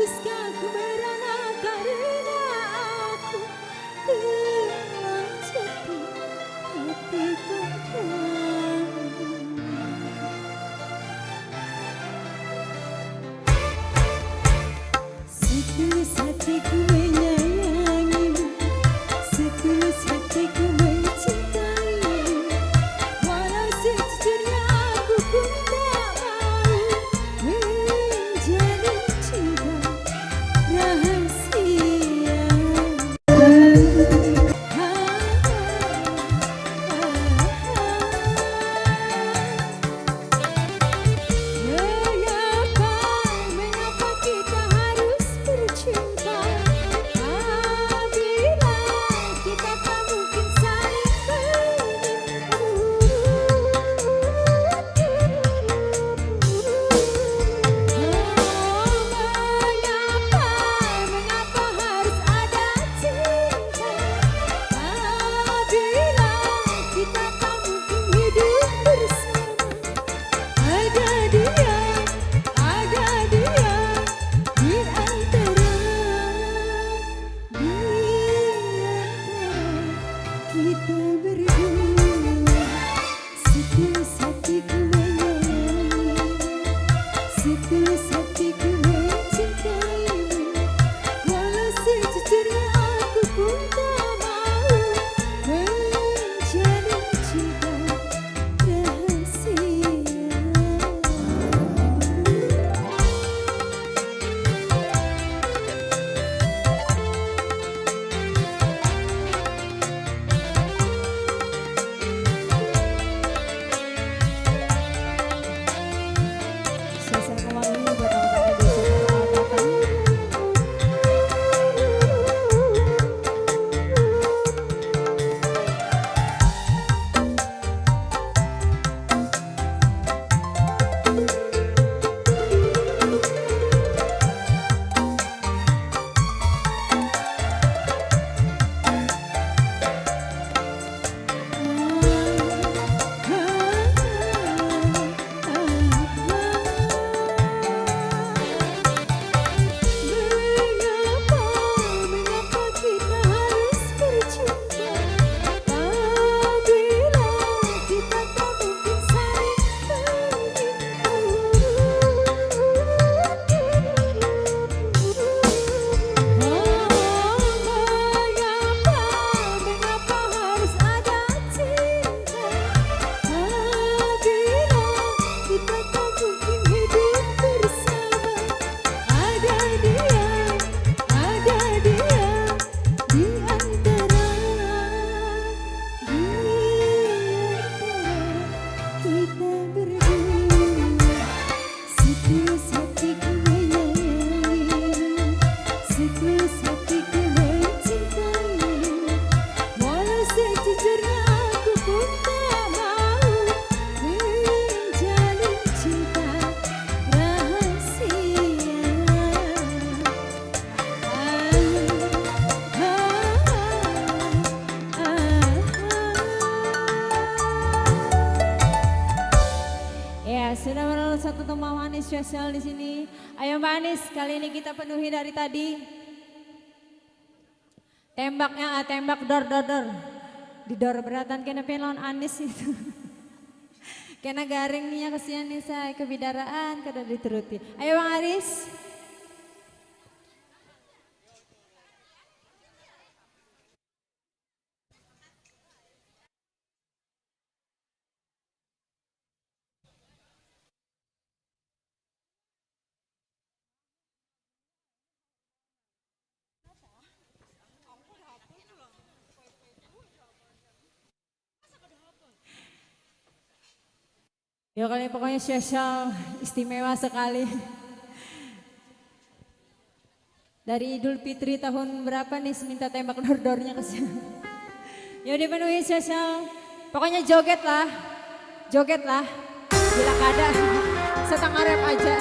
Pantaskah ku merana karena aku telah jatuh hati padamu. Setulus hatiku menyayangimu, setulus hatiku mencintaimu, walau sejujurnya aku pun tak mau menjadi cinta rahasia. Mengapa kita harus bercinta apabila kita tak mungkin saling mengapa harus ada cinta apabila kita tak mungkin hidup bersama. Ada dia di antara kita berdua. Setulus hatiku menyayangimu, setulus hatiku mencintaimu, walau sejujurnya aku pun tak mau menjadi cinta rahasia. Saya kembali buat teman-teman di Mengapa kita harus bercinta apabila kita tak mungkin saling mengapa harus ada cinta apabila kita tak mungkin hidup bersama. Ada dia di antara kita berdua. Setulus hatiku menyayangimu, setulus hatiku mencintaimu, walau sejujurnya aku pun tak mau menjalin cinta rahasia. Ya, sudah menaruh satu tumpah manis spesial di sini. Ayo Mbak Anis, kali ini kita penuhi dari tadi. Tembaknya, tembak dor. Didor beratan kena pelon Anis itu. Kena garingnya kesian nih saya kebidaraan kada dituruti. Ayo Bang Aris. Ya kali pokoknya spesial, istimewa sekali. Dari Idul Fitri tahun berapa nih minta tembak dor-dornya ke sini. Ya dipenuhi spesial. Pokoknya joget lah. Bila kada setengah rep aja.